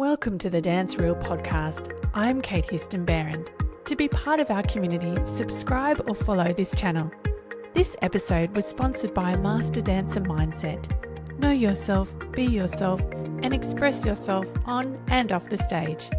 Welcome to the Dance Reel podcast. I'm Kate Histon. To be part of our community, subscribe or follow this channel. This episode was sponsored by Master Dancer Mindset. Know yourself, be yourself, and express yourself on and off the stage.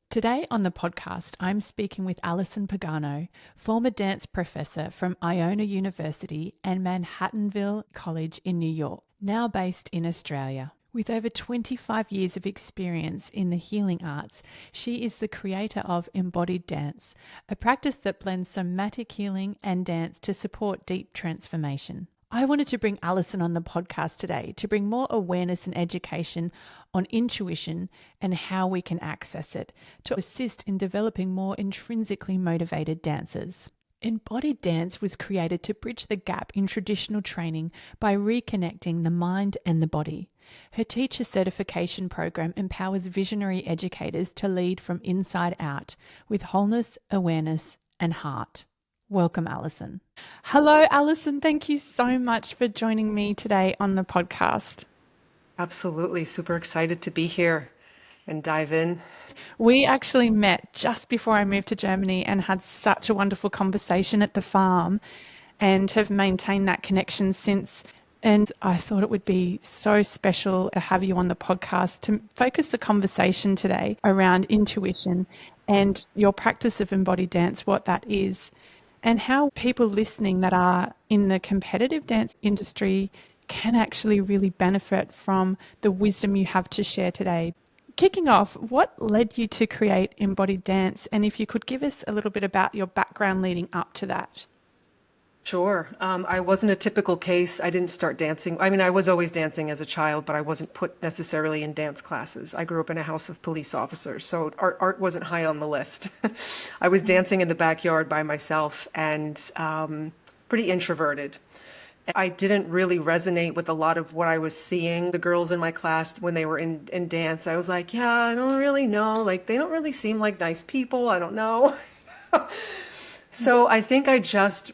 Today on the podcast, I'm speaking with Allison Pagano, former dance professor from Iona University and Manhattanville College in New York, now based in Australia. With over 25 years of experience in the healing arts, she is the creator of Embodied Dance, a practice that blends somatic healing and dance to support deep transformation. I wanted to bring Allison on the podcast today to bring more awareness and education on intuition and how we can access it to assist in developing more intrinsically motivated dancers. Embodied Dance was created to bridge the gap in traditional training by reconnecting the mind and the body. Her teacher certification program empowers visionary educators to lead from inside out with wholeness, awareness, and heart. Welcome, Allison. Hello, Allison. Thank you so much for joining me today on the podcast. Absolutely. Super excited to be here and dive in. We actually met just before I moved to Germany and had such a wonderful conversation at the farm and have maintained that connection since. And I thought it would be so special to have you on the podcast to focus the conversation today around intuition and your practice of embodied dance, what that is, and how people listening that are in the competitive dance industry can actually really benefit from the wisdom you have to share today. Kicking off, what led you to create Embodied Dance? And if you could give us a little bit about your background leading up to that. Sure. I wasn't a typical case. I didn't start dancing. I mean, I was always dancing as a child, but I wasn't put necessarily in dance classes. I grew up in a house of police officers, so art wasn't high on the list. I was dancing in the backyard by myself and pretty introverted. I didn't really resonate with a lot of what I was seeing. The girls in my class, when they were in dance, I was like, yeah, I don't really know. Like, they don't really seem like nice people. I don't know. So I think I just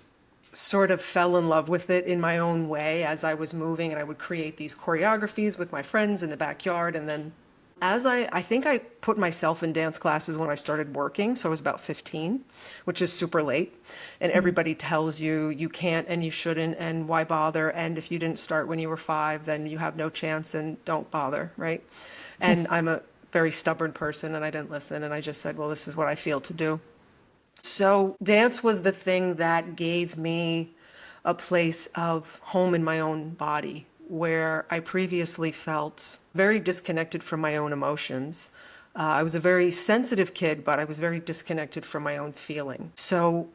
sort of fell in love with it in my own way as I was moving, and I would create these choreographies with my friends in the backyard. And then as I think I put myself in dance classes when I started working. So I was about 15, which is super late. And everybody tells you you can't and you shouldn't and why bother. And if you didn't start when you were 5, then you have no chance and don't bother, right? And I'm a very stubborn person and I didn't listen. And I just said, well, this is what I feel to do. So dance was the thing that gave me a place of home in my own body, where I previously felt very disconnected from my own emotions. I was a very sensitive kid, but I was very disconnected from my own feeling. So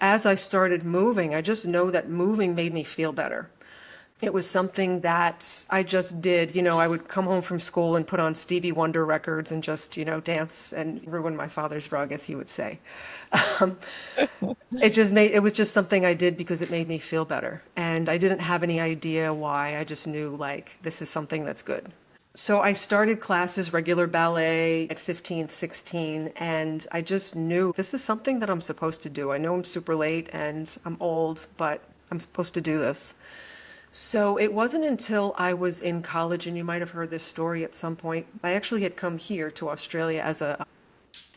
as I started moving, I just know that moving made me feel better. It was something that I just did. You know, I would come home from school and put on Stevie Wonder records and just, dance and ruin my father's rug, as he would say. It was just something I did because it made me feel better. And I didn't have any idea why. I just knew, like, this is something that's good. So I started classes, regular ballet at 15, 16, and I just knew this is something that I'm supposed to do. I know I'm super late and I'm old, but I'm supposed to do this. So it wasn't until I was in college, and you might have heard this story at some point. I actually had come here to Australia as an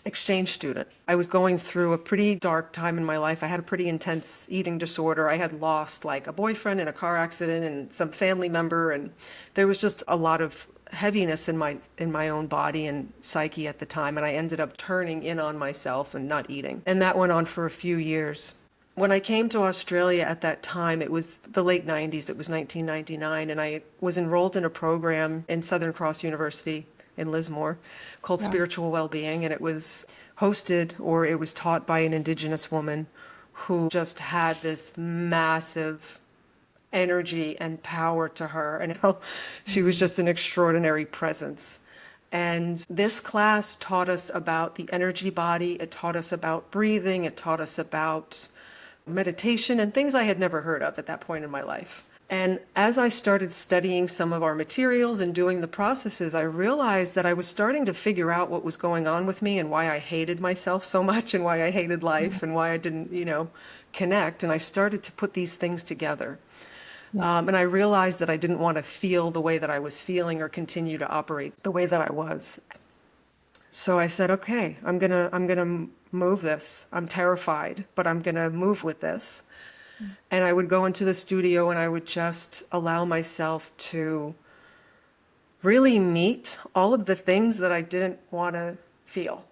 exchange student. I was going through a pretty dark time in my life. I had a pretty intense eating disorder. I had lost like a boyfriend in a car accident and some family member, and there was just a lot of heaviness in my own body and psyche at the time, and I ended up turning in on myself and not eating. And that went on for a few years. When I came to Australia at that time, it was the late 90s, it was 1999, and I was enrolled in a program in Southern Cross University in Lismore called Spiritual Wellbeing, and it was hosted, or it was taught by an Indigenous woman who just had this massive energy and power to her, and she was just an extraordinary presence. And this class taught us about the energy body, it taught us about breathing, it taught us about meditation and things I had never heard of at that point in my life. And as I started studying some of our materials and doing the processes, I realized that I was starting to figure out what was going on with me and why I hated myself so much and why I hated life and why I didn't, connect. And I started to put these things together. Yeah. And I realized that I didn't want to feel the way that I was feeling or continue to operate the way that I was. So I said, okay, I'm gonna move this. I'm terrified, but I'm gonna move with this. And I would go into the studio and I would just allow myself to really meet all of the things that I didn't want to feel.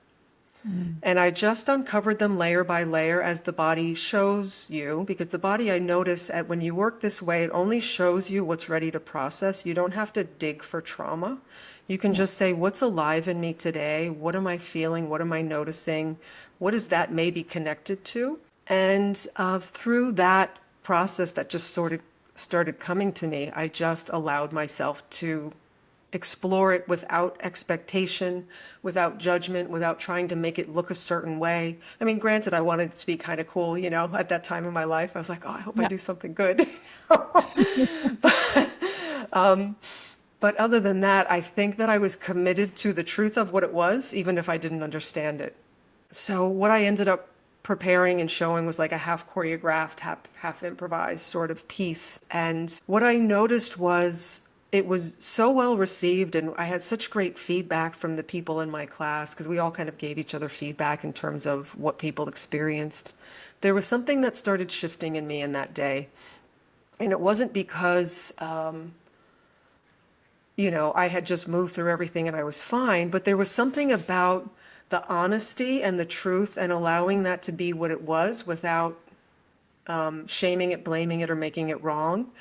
Mm. And I just uncovered them layer by layer as the body shows you, because the body, I notice at when you work this way, it only shows you what's ready to process. You don't have to dig for trauma. You can Yeah. just say, what's alive in me today? What am I feeling? What am I noticing? What is that maybe connected to? And through that process that just sort of started coming to me, I just allowed myself to explore it without expectation, without judgment, without trying to make it look a certain way. I mean, granted, I wanted it to be kind of cool, you know, at that time in my life. I was like, oh, I hope I Yeah. do something good. But other than that, I think that I was committed to the truth of what it was, even if I didn't understand it. So what I ended up preparing and showing was like a half choreographed, half improvised sort of piece. And what I noticed was it was so well received, and I had such great feedback from the people in my class because we all kind of gave each other feedback in terms of what people experienced. There was something that started shifting in me in that day. And it wasn't because you know, I had just moved through everything and I was fine, but there was something about the honesty and the truth and allowing that to be what it was without shaming it, blaming it, or making it wrong.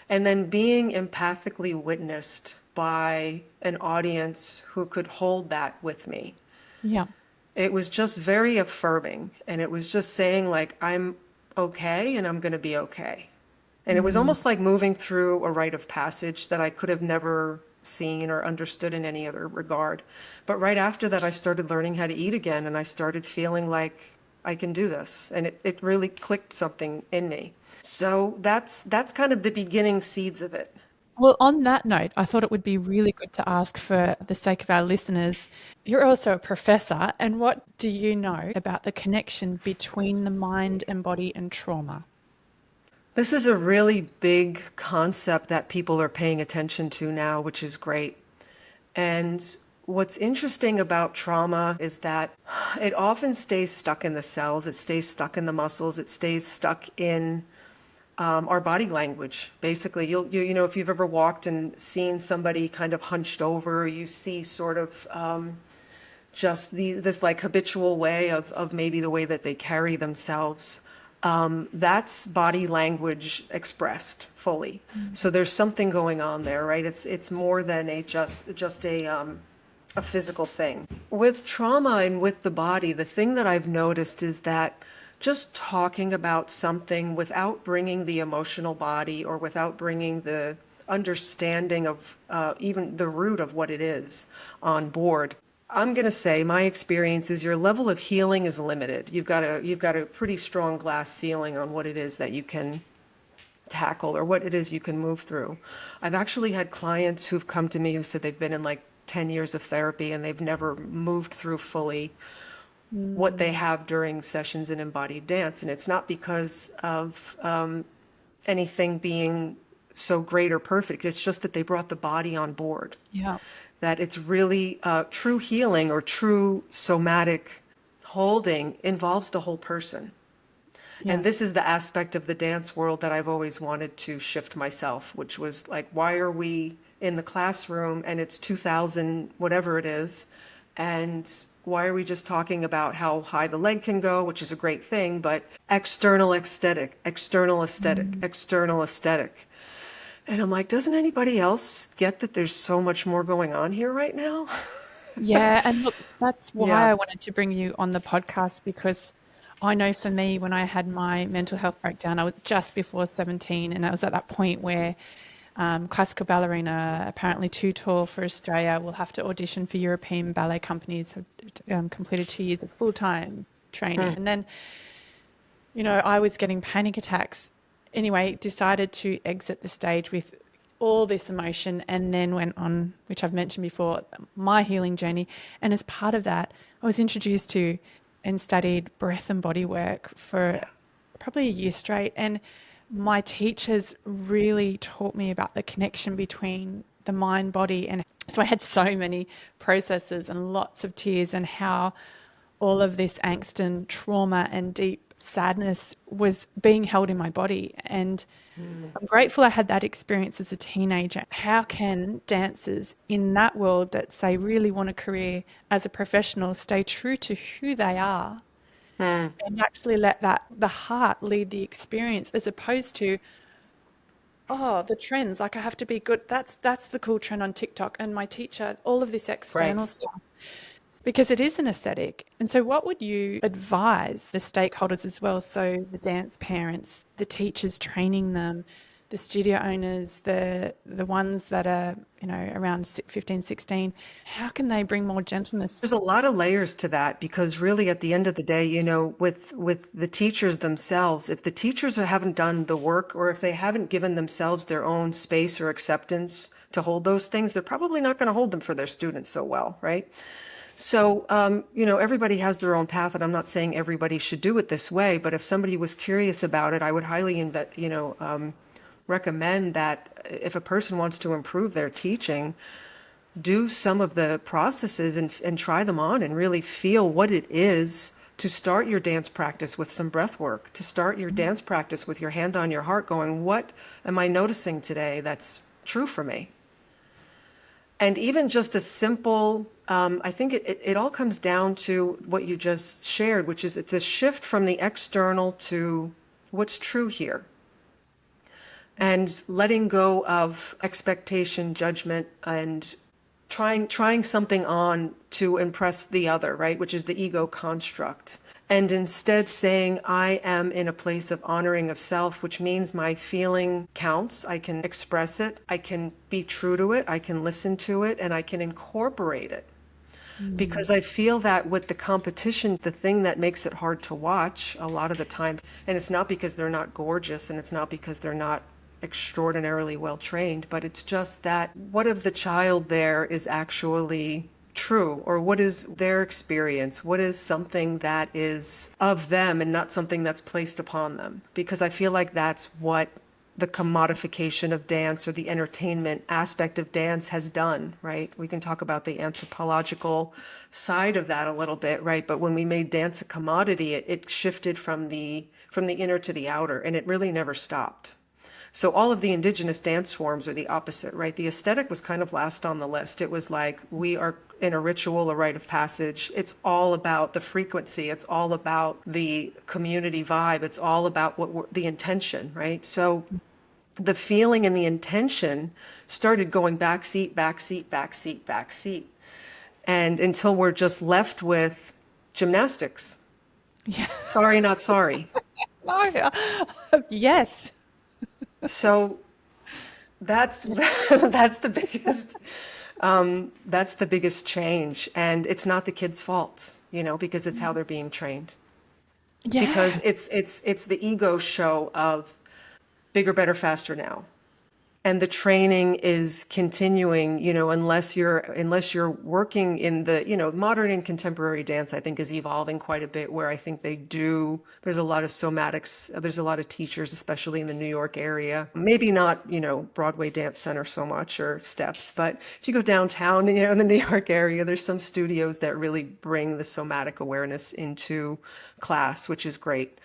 And then being empathically witnessed by an audience who could hold that with me. Yeah. It was just very affirming. And it was just saying, like, I'm okay and I'm going to be okay. And it was Mm. almost like moving through a rite of passage that I could have never seen or understood in any other regard. But right after that, I started learning how to eat again, and I started feeling like I can do this. And it really clicked something in me. So that's kind of the beginning seeds of it. Well, on that note, I thought it would be really good to ask for the sake of our listeners. You're also a professor, and what do you know about the connection between the mind and body and trauma? This is a really big concept that people are paying attention to now, which is great. And what's interesting about trauma is that it often stays stuck in the cells, it stays stuck in the muscles, it stays stuck in our body language. Basically, you know, if you've ever walked and seen somebody kind of hunched over, you see sort of just this like habitual way of maybe the way that they carry themselves. That's body language expressed fully. So there's something going on there, right? It's more than just a physical thing. With trauma and with the body, the thing that I've noticed is that just talking about something without bringing the emotional body or without bringing the understanding of even the root of what it is on board. I'm going to say my experience is your level of healing is limited. You've got a pretty strong glass ceiling on what it is that you can tackle or what it is you can move through. I've actually had clients who've come to me who said they've been in like 10 years of therapy and they've never moved through fully what they Mm. have during sessions in embodied dance. And it's not because of anything being so great or perfect. It's just that they brought the body on board. Yeah. That it's really true healing or true somatic holding involves the whole person. And Yeah. this is the aspect of the dance world that I've always wanted to shift myself, which was like, why are we in the classroom and it's 2000, whatever it is, and why are we just talking about how high the leg can go, which is a great thing, but external aesthetic, external aesthetic, Mm. external aesthetic. And I'm like, doesn't anybody else get that there's so much more going on here right now? Yeah, and look, that's why Yeah. I wanted to bring you on the podcast because I know for me, when I had my mental health breakdown, I was just before 17, and I was at that point where classical ballerina, apparently too tall for Australia, will have to audition for European ballet companies, have completed 2 years of full-time training. And then, I was getting panic attacks. Anyway, decided to exit the stage with all this emotion and then went on, which I've mentioned before, my healing journey. And as part of that, I was introduced to and studied breath and body work for Yeah. probably a year straight. And my teachers really taught me about the connection between the mind, body, and so I had so many processes and lots of tears, and how all of this angst and trauma and deep sadness was being held in my body. And I'm grateful I had that experience as a teenager. How can dancers in that world that say really want a career as a professional stay true to who they are Hmm. and actually let that the heart lead the experience, as opposed to, oh, the trends, like I have to be good. That's the cool trend on TikTok and my teacher, all of this Right. external stuff, because it is an aesthetic. And so what would you advise the stakeholders as well? So the dance parents, the teachers training them, the studio owners, the ones that are, around 15, 16. How can they bring more gentleness? There's a lot of layers to that because really at the end of the day, with the teachers themselves, if the teachers haven't done the work or if they haven't given themselves their own space or acceptance to hold those things, they're probably not going to hold them for their students so well, right? So, everybody has their own path, and I'm not saying everybody should do it this way, but if somebody was curious about it, I would highly recommend that if a person wants to improve their teaching, do some of the processes and try them on and really feel what it is to start your dance practice with some breath work, to start your dance practice with your hand on your heart going, what am I noticing today that's true for me? And even just a simple, I think it all comes down to what you just shared, which is it's a shift from the external to what's true here and letting go of expectation, judgment, and trying something on to impress the other, right? Which is the ego construct. And instead saying, I am in a place of honoring of self, which means my feeling counts. I can express it. I can be true to it. I can listen to it and I can incorporate it. Mm. Because I feel that with the competition, the thing that makes it hard to watch a lot of the time, and it's not because they're not gorgeous and it's not because they're not extraordinarily well trained, but it's just that what of the child there is actually true, or what is their experience? What is something that is of them and not something that's placed upon them? Because I feel like that's what the commodification of dance or the entertainment aspect of dance has done, right? We can talk about the anthropological side of that a little bit, right? But when we made dance a commodity, it shifted from the inner to the outer, and it really never stopped. So all of the indigenous dance forms are the opposite, right? The aesthetic was kind of last on the list. It was like, we are in a ritual, a rite of passage. It's all about the frequency. It's all about the community vibe. It's all about the intention, right? So the feeling and the intention started going backseat, backseat, backseat, backseat. And until we're just left with gymnastics. Yeah. Sorry, not sorry. Oh, yes. So that's that's the biggest change. And it's not the kids' faults, because it's how they're being trained. Because Yeah. it's the ego show of bigger, better, faster now. And the training is continuing, unless you're working in the, modern and contemporary dance, I think is evolving quite a bit where I think there's a lot of somatics, there's a lot of teachers, especially in the New York area. Maybe not, Broadway Dance Center so much or Steps, but if you go downtown, in the New York area, there's some studios that really bring the somatic awareness into class, which is great.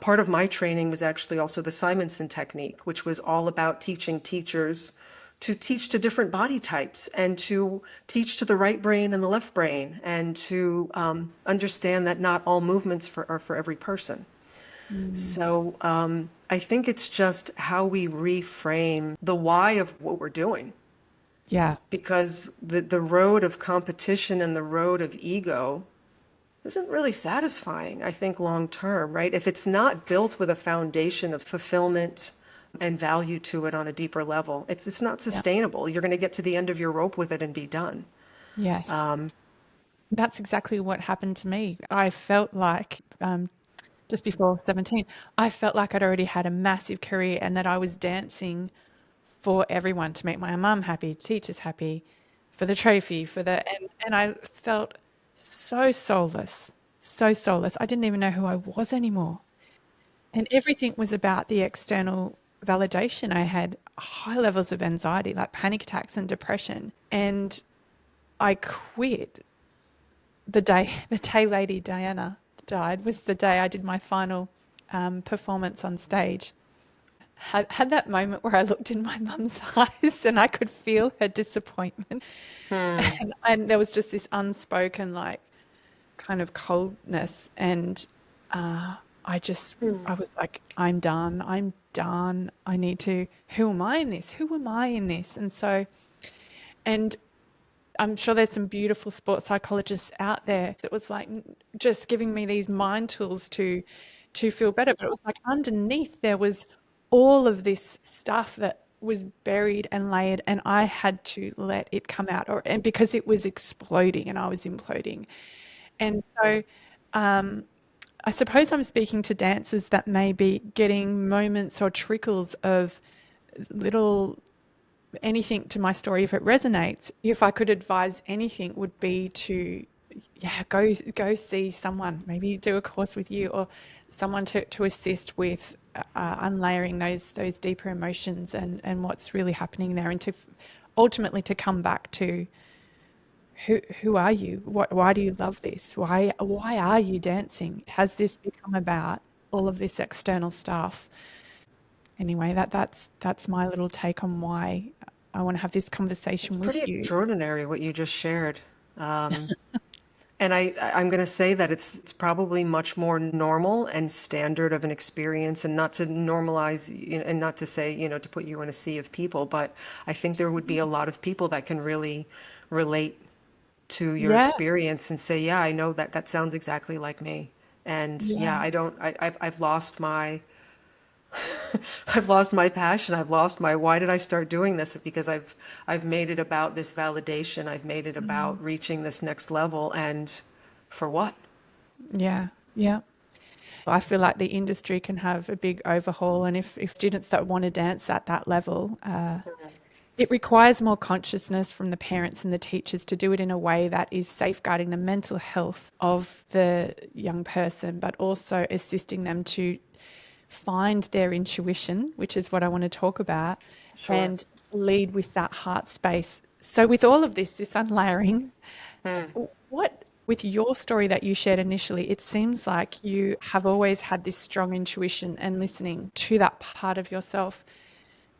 Part of my training was actually also the Simonson technique, which was all about teaching teachers to teach to different body types and to teach to the right brain and the left brain and to understand that not all movements are for every person. Mm. So I think it's just how we reframe the why of what we're doing. Yeah. Because the road of competition and the road of ego isn't really satisfying, I think, long term, right? If it's not built with a foundation of fulfillment and value to it on a deeper level, it's not Yeah. sustainable. You're going to get to the end of your rope with it and be done. Yes. That's exactly what happened to me. I felt like, just before 17, I felt like I'd already had a massive career and that I was dancing for everyone, to make my mum happy, teachers happy, for the trophy, and I felt so soulless, so soulless. I didn't even know who I was anymore. And everything was about the external validation. I had high levels of anxiety, like panic attacks and depression. And I quit the day Lady Diana died was the day I did my final performance on stage. Had that moment where I looked in my mum's eyes and I could feel her disappointment. Hmm. And there was just this unspoken, like, kind of coldness. And uh, Hmm. I was like, I'm done. I'm done. I need to, who am I in this? Who am I in this? And so, and I'm sure there's some beautiful sports psychologists out there that was like just giving me these mind tools to feel better. But it was like underneath there was all of this stuff that was buried and layered, and I had to let it come out, or and because it was exploding and I was imploding. And so I suppose I'm speaking to dancers that may be getting moments or trickles of little anything to my story if it resonates. If I could advise anything, would be to go see someone, maybe do a course with you or someone to assist with unlayering those deeper emotions and what's really happening there, and to ultimately to come back to who are you? Why do you love this? Why are you dancing? Has this become about all of this external stuff? Anyway, that's my little take on why I want to have this It's conversation pretty with you. extraordinary what you just shared. Um, and I'm going to say that it's probably much more normal and standard of an experience, and not to normalize, and not to say, to put you in a sea of people, but I think there would be a lot of people that can really relate to your Yeah, experience and say, yeah, I know that that sounds exactly like me. And yeah, yeah. I don't, I've lost my, I've lost my passion. I've lost my, why did I start doing this? Because I've made it about this validation. I've made it Mm. about reaching this next level. And for what? Yeah, yeah. I feel like the industry can have a big overhaul, and if students that want to dance at that level, it requires more consciousness from the parents and the teachers to do it in a way that is safeguarding the mental health of the young person, but also assisting them to find their intuition, which is what I want to talk about, Sure. and lead with that heart space. So, with all of this unlayering, Hmm. what, with your story that you shared initially, it seems like you have always had this strong intuition and listening to that part of yourself.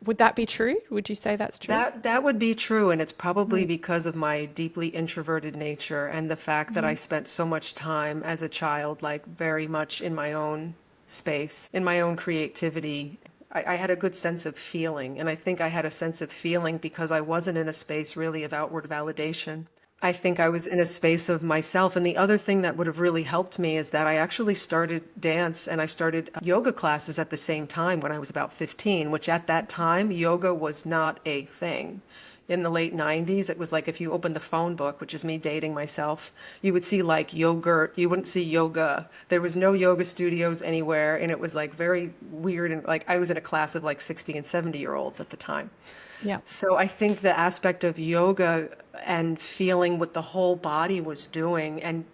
Would that be true? Would you say that's true? That would be true, and it's probably Mm, because of my deeply introverted nature and the fact that I mhm, spent so much time as a child, like very much in my own space, in my own creativity. I had a good sense of feeling, and I think I had a sense of feeling because I wasn't in a space really of outward validation. I think I was in a space of myself. And the other thing that would have really helped me is that I actually started dance and I started yoga classes at the same time when I was about 15, which at that time, yoga was not a thing. In the late 90s, it was like if you opened the phone book, which is me dating myself, you would see like yogurt, you wouldn't see yoga. There was no yoga studios anywhere. And it was like very weird. And like I was in a class of like 60 and 70-year-olds at the time. yeah. So I think the aspect of yoga and feeling what the whole body was doing and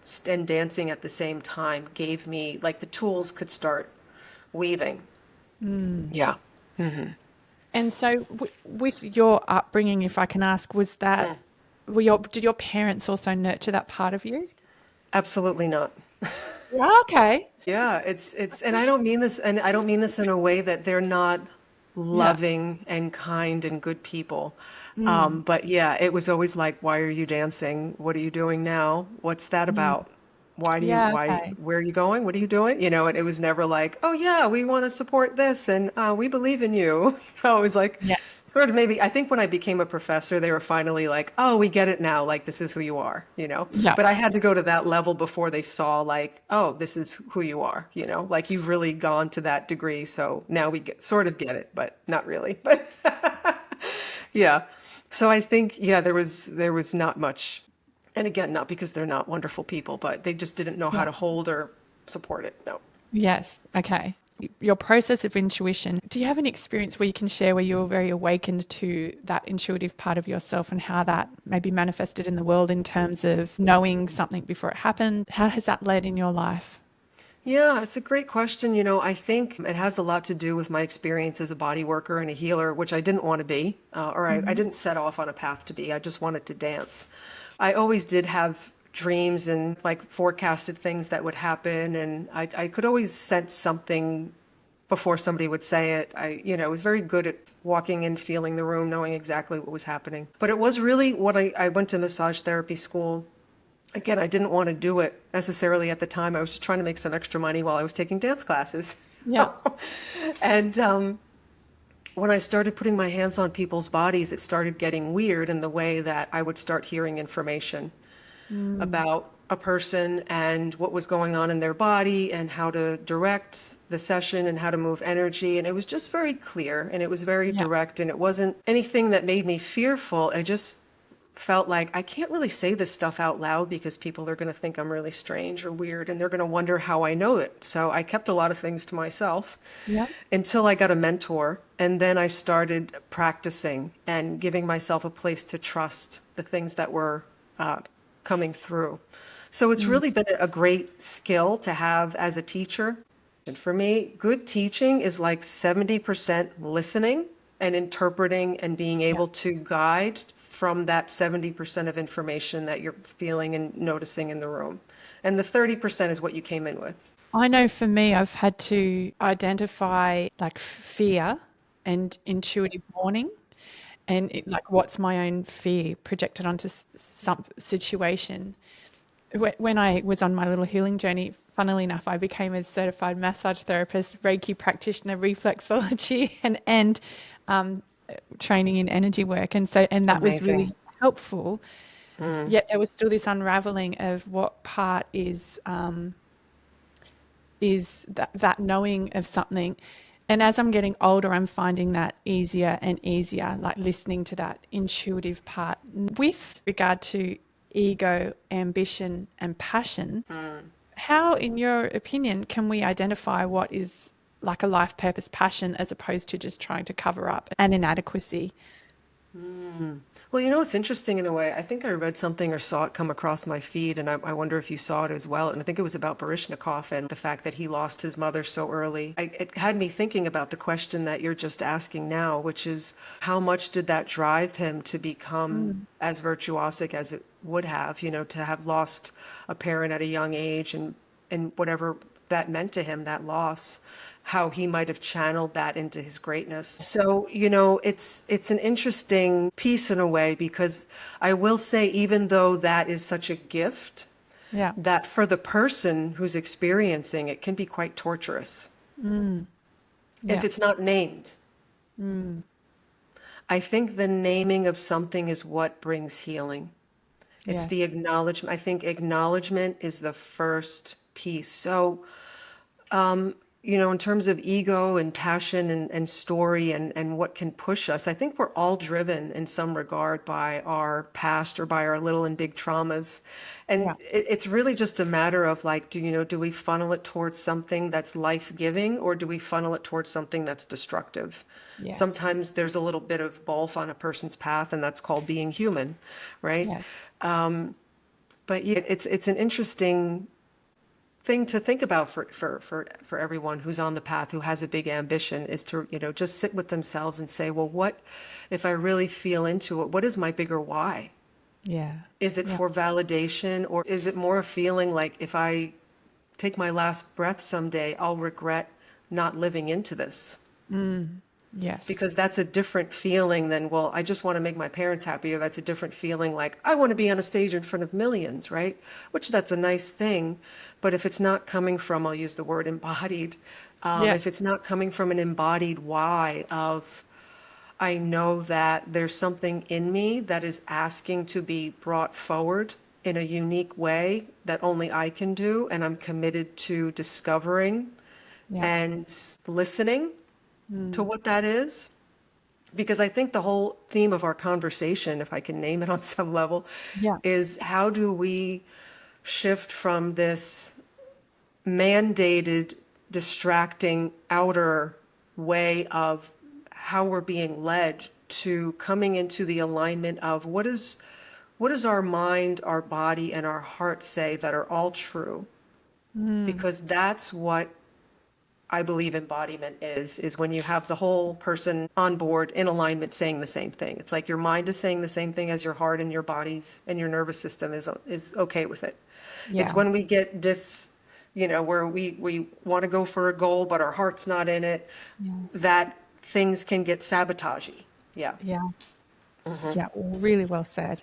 dancing at the same time gave me like the tools could start weaving. Mm. Yeah. Hmm. And so, with your upbringing, if I can ask, was that did your parents also nurture that part of you? Absolutely not. Yeah. Okay. Yeah, and I don't mean this, and I don't mean this in a way that they're not Yeah. loving and kind and good people. Mm. But yeah, it was always like, why are you dancing? What are you doing now? What's that Mm. about? Yeah. Okay. Where are you going? What are you doing? And it was never like, oh yeah, we want to support this and we believe in you. It was like, Yeah. sort of maybe, I think when I became a professor, they were finally like, oh, we get it now. Like, this is who you are. Yeah. But I had to go to that level before they saw, like, oh, this is who you are. Like, you've really gone to that degree. So now sort of get it, but not really. But yeah. So I think, yeah, there was not much. And again, not because they're not wonderful people, but they just didn't know how Yeah. to hold or support it. No. Yes. Okay. Your process of intuition. Do you have an experience where you can share where you were very awakened to that intuitive part of yourself and how that maybe manifested in the world in terms of knowing something before it happened? How has that led in your life? Yeah, it's a great question. I think it has a lot to do with my experience as a body worker and a healer, which I didn't want to be, or I Hmm. didn't set off on a path to be. I just wanted to dance. I always did have dreams and like forecasted things that would happen, and I could always sense something before somebody would say it. I was very good at walking in, feeling the room, knowing exactly what was happening. But it was really what I went to massage therapy school. Again, I didn't want to do it necessarily at the time. I was just trying to make some extra money while I was taking dance classes. Yeah. And when I started putting my hands on people's bodies, it started getting weird in the way that I would start hearing information Mm. about a person and what was going on in their body and how to direct the session and how to move energy. And it was just very clear and it was very Yeah. direct and it wasn't anything that made me fearful. I just felt like I can't really say this stuff out loud because people are going to think I'm really strange or weird and they're going to wonder how I know it. So I kept a lot of things to myself Yeah. until I got a mentor. And then I started practicing and giving myself a place to trust the things that were uh, coming through. So it's Mm. really been a great skill to have as a teacher. And for me, good teaching is like 70% listening and interpreting and being Yeah. able to guide from that 70% of information that you're feeling and noticing in the room. And the 30% is what you came in with. I know for me, I've had to identify like fear and intuitive warning, and like what's my own fear projected onto some situation. When I was on my little healing journey, funnily enough, I became a certified massage therapist, Reiki practitioner, reflexology, and um, training in energy work, and that was Amazing. really helpful. Yet there was still this unraveling of what part is that knowing of something. And as I'm getting older, I'm finding that easier and easier, like listening to that intuitive part. With regard to ego, ambition, and passion, how, in your opinion, can we identify what is like a life purpose passion as opposed to just trying to cover up an inadequacy? Well, it's interesting in a way. I think I read something or saw it come across my feed, and I wonder if you saw it as well. And I think it was about Baryshnikov and the fact that he lost his mother so early. It had me thinking about the question that you're just asking now, which is how much did that drive him to become Mm. as virtuosic as it would have, to have lost a parent at a young age and whatever that meant to him, that loss, how he might have channeled that into his greatness. So, it's an interesting piece in a way because I will say, even though that is such a gift, Yeah. that for the person who's experiencing it can be quite torturous Mm. if Yeah. it's not named. Mm. I think the naming of something is what brings healing. It's the Yes. acknowledgement. I think acknowledgement is the first piece. So, in terms of ego and passion and story and what can push us, I think we're all driven in some regard by our past or by our little and big traumas. And Yeah. it's really just a matter of like, do we funnel it towards something that's life-giving or do we funnel it towards something that's destructive? Yes. Sometimes there's a little bit of both on a person's path, and that's called being human, right? Yes. But yeah, it's an interesting thing to think about for everyone who's on the path, who has a big ambition, is to, just sit with themselves and say, well, what if I really feel into it? What is my bigger why? Yeah. Is it Yeah. for validation, or is it more a feeling like if I take my last breath someday, I'll regret not living into this? Mm. Yes. Because that's a different feeling than, well, I just want to make my parents happy, or that's a different feeling like, I want to be on a stage in front of millions, right? Which that's a nice thing. But if it's not coming from, I'll use the word embodied, if Yes. it's not coming from an embodied why of, I know that there's something in me that is asking to be brought forward in a unique way that only I can do, and I'm committed to discovering Yeah. and listening to Mm. what that is, because I think the whole theme of our conversation, if I can name it on some level, Yeah. is how do we shift from this mandated, distracting outer way of how we're being led to coming into the alignment of what does our mind, our body, and our heart say that are all true? because that's what I believe embodiment is when you have the whole person on board in alignment saying the same thing. It's like your mind is saying the same thing as your heart and your bodies and your nervous system is okay with it. It's Yeah. when we get where we want to go for a goal, but our heart's not in it, Yes. that things can get sabotagey. Yeah. Yeah. Yeah. Really well said.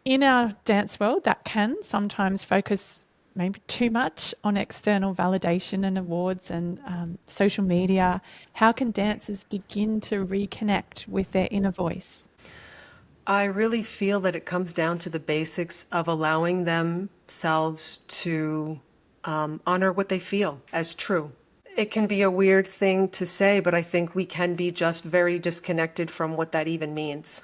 In our dance world, that can sometimes focus maybe too much on external validation and awards and social media. How can dancers begin to reconnect with their inner voice? I really feel that it comes down to the basics of allowing themselves to honor what they feel as true. It can be a weird thing to say, but I think we can be just very disconnected from what that even means.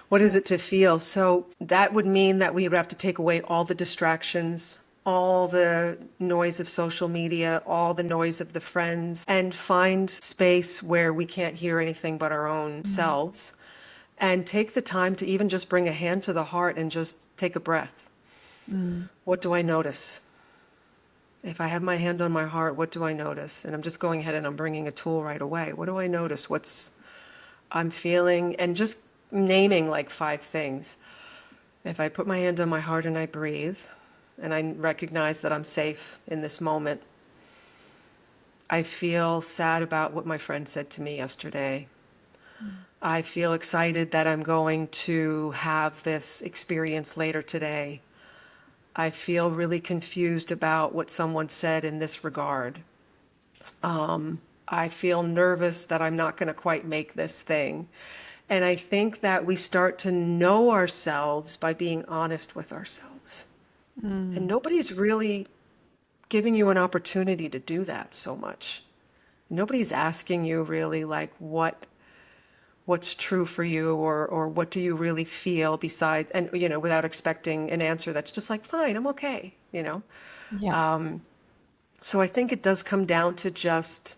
What is it to feel? So that would mean that we would have to take away all the distractions, all the noise of social media, all the noise of the friends, and find space where we can't hear anything but our own Mm. selves. And take the time to even just bring a hand to the heart and just take a breath. Mm. What do I notice? If I have my hand on my heart, what do I notice? And I'm just going ahead and I'm bringing a tool right away. What do I notice? What's I'm feeling? And just naming like 5 things. If I put my hand on my heart and I breathe, and I recognize that I'm safe in this moment, I feel sad about what my friend said to me yesterday. I feel excited that I'm going to have this experience later today. I feel really confused about what someone said in this regard. I feel nervous that I'm not going to quite make this thing. And I think that we start to know ourselves by being honest with ourselves. And Mm. nobody's really giving you an opportunity to do that so much. Nobody's asking you really like what's true for you or what do you really feel besides and without expecting an answer that's just like fine, I'm okay. Yeah. So I think it does come down to just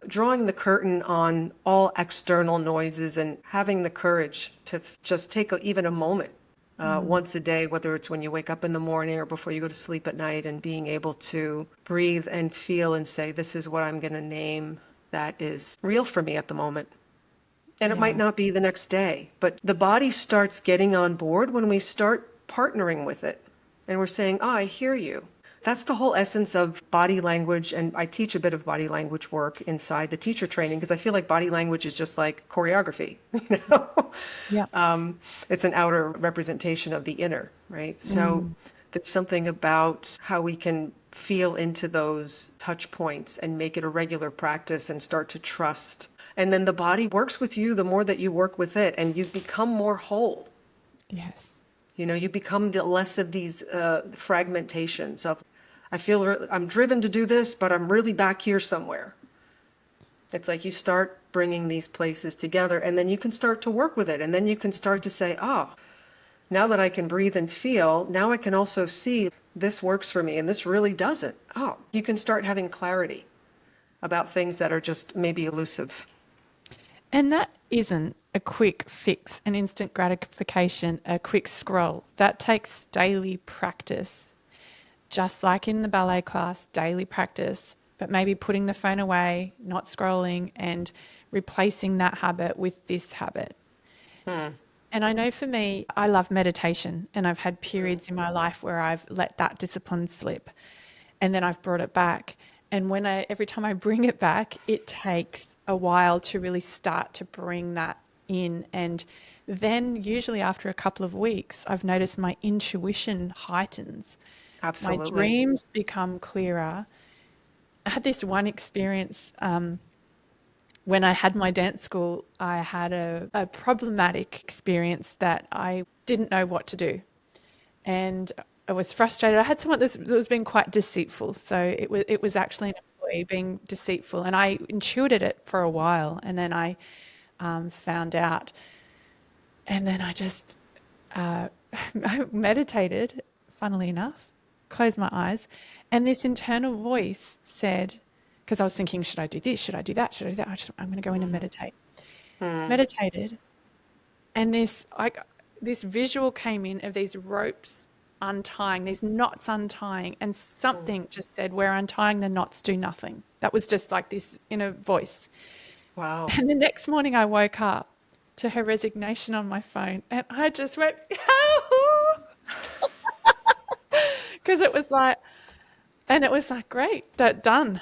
drawing the curtain on all external noises and having the courage to just take even a moment Mm. once a day, whether it's when you wake up in the morning or before you go to sleep at night, and being able to breathe and feel and say, this is what I'm going to name that is real for me at the moment. And it might Yeah. not be the next day, but the body starts getting on board when we start partnering with it. And we're saying, oh, I hear you. That's the whole essence of body language. And I teach a bit of body language work inside the teacher training because I feel like body language is just like choreography, you know? Yeah. It's an outer representation of the inner, right? So Mm. there's something about how we can feel into those touch points and make it a regular practice and start to trust. And then the body works with you the more that you work with it, and you become more whole. Yes. You become less of these fragmentations of, I feel I'm driven to do this, but I'm really back here somewhere. It's like you start bringing these places together, and then you can start to work with it. And then you can start to say, oh, now that I can breathe and feel, now I can also see this works for me and this really doesn't. Oh, you can start having clarity about things that are just maybe elusive. And that isn't a quick fix, an instant gratification, a quick scroll. That takes daily practice, just like in the ballet class, daily practice, but maybe putting the phone away, not scrolling, and replacing that habit with this habit. Hmm. And I know for me, I love meditation, and I've had periods in my life where I've let that discipline slip, and then I've brought it back. And every time I bring it back, it takes a while to really start to bring that in. And then, usually after a couple of weeks, I've noticed my intuition heightens, my Absolutely. dreams become clearer. I had this one experience when I had my dance school. I had a problematic experience that I didn't know what to do. And I was frustrated. I had someone that was being quite deceitful. So it was actually an employee being deceitful. And I intuited it for a while. And then I found out. And then I just I meditated, funnily enough, closed my eyes, and this internal voice said, because I was thinking, should I do this? Should I do that? Should I do that? I'm going to go in and meditate. Hmm. Meditated, and this visual came in of these ropes untying, these knots untying, and something just said, "We're untying the knots, do nothing." That was just like this inner voice. Wow. And the next morning I woke up to her resignation on my phone, and I just went, "Yahoo!" Because it was like, great, that done,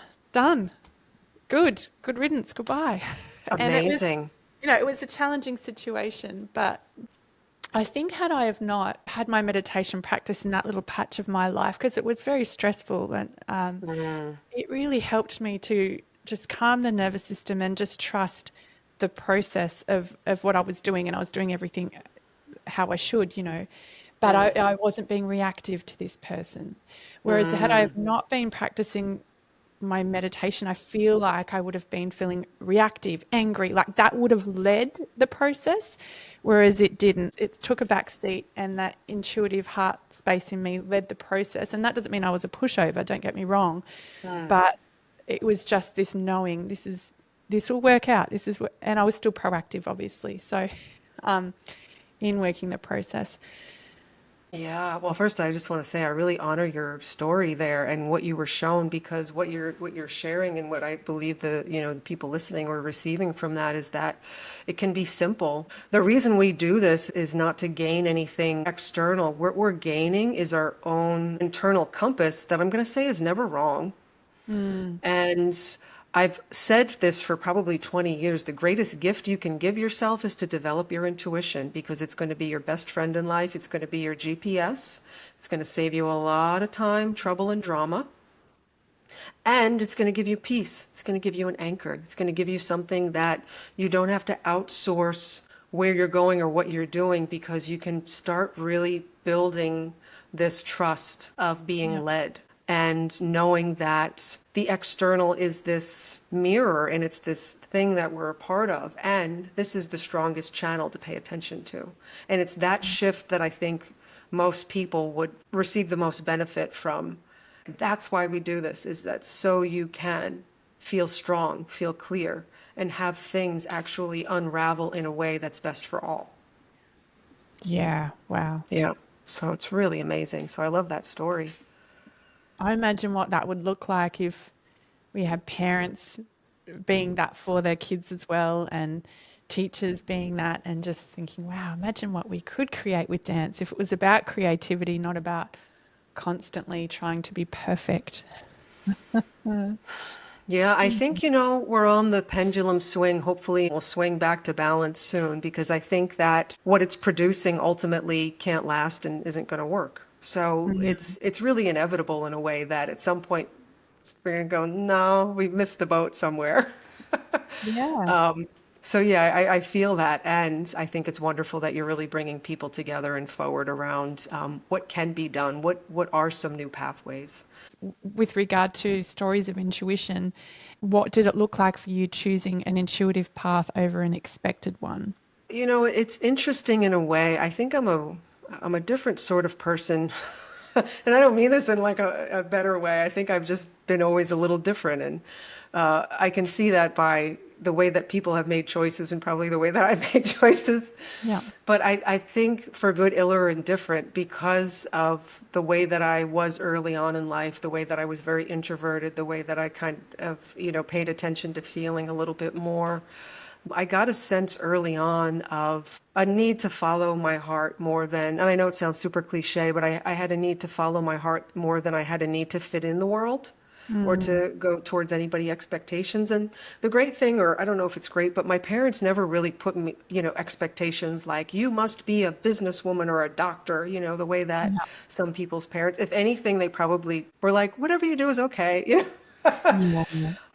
good riddance, goodbye. And it was, Amazing. it was a challenging situation, but I think had I have not had my meditation practice in that little patch of my life, because it was very stressful, and Mm, it really helped me to just calm the nervous system and just trust the process of what I was doing. And I was doing everything how I should, but mm, I wasn't being reactive to this person. Whereas had I mm. have not been practicing my meditation, I feel like I would have been feeling reactive, angry, like that would have led the process, whereas it didn't. It took a back seat, and that intuitive heart space in me led the process. And that doesn't mean I was a pushover, don't get me wrong, Mm. but it was just this knowing this will work out. And I was still proactive, obviously. So, um, in working the process. Yeah, well, first I just want to say I really honor your story there and what you were shown, because what you're sharing and what I believe the people listening or receiving from that is that it can be simple. The reason we do this is not to gain anything external. What we're gaining is our own internal compass that I'm going to say is never wrong. Mm, And I've said this for probably 20 years. The greatest gift you can give yourself is to develop your intuition, because it's going to be your best friend in life. It's going to be your GPS. It's going to save you a lot of time, trouble, and drama. And it's going to give you peace. It's going to give you an anchor. It's going to give you something that you don't have to outsource where you're going or what you're doing, because you can start really building this trust of yeah. being led and knowing that the external is this mirror and it's this thing that we're a part of. And this is the strongest channel to pay attention to. And it's that shift that I think most people would receive the most benefit from. That's why we do this, is that so you can feel strong, feel clear, and have things actually unravel in a way that's best for all. Yeah. Wow. Yeah. So it's really amazing. So I love that story. I imagine what that would look like if we had parents being that for their kids as well, and teachers being that, and just thinking, wow, imagine what we could create with dance if it was about creativity, not about constantly trying to be perfect. Yeah, I think, we're on the pendulum swing. Hopefully, we'll swing back to balance soon, because I think that what it's producing ultimately can't last and isn't going to work. So Mm. it's really inevitable in a way that at some point we're going to go, no, we missed the boat somewhere. Yeah. So yeah, I feel that, and I think it's wonderful that you're really bringing people together and forward around what can be done. What are some new pathways? With regard to stories of intuition, what did it look like for you choosing an intuitive path over an expected one? It's interesting in a way. I think I'm a different sort of person. And I don't mean this in like a better way. I think I've just been always a little different. And I can see that by the way that people have made choices and probably the way that I made choices. Yeah. But I think for good, ill, or indifferent, because of the way that I was early on in life, the way that I was very introverted, the way that I kind of, paid attention to feeling a little bit more. I got a sense early on of a need to follow my heart more than, and I know it sounds super cliche, but I had a need to follow my heart more than I had a need to fit in the world or Mm. to go towards anybody expectations. And the great thing, or I don't know if it's great, but my parents never really put me, expectations like you must be a businesswoman or a doctor, the way that Yeah. some people's parents, if anything, they probably were like, whatever you do is okay. Yeah.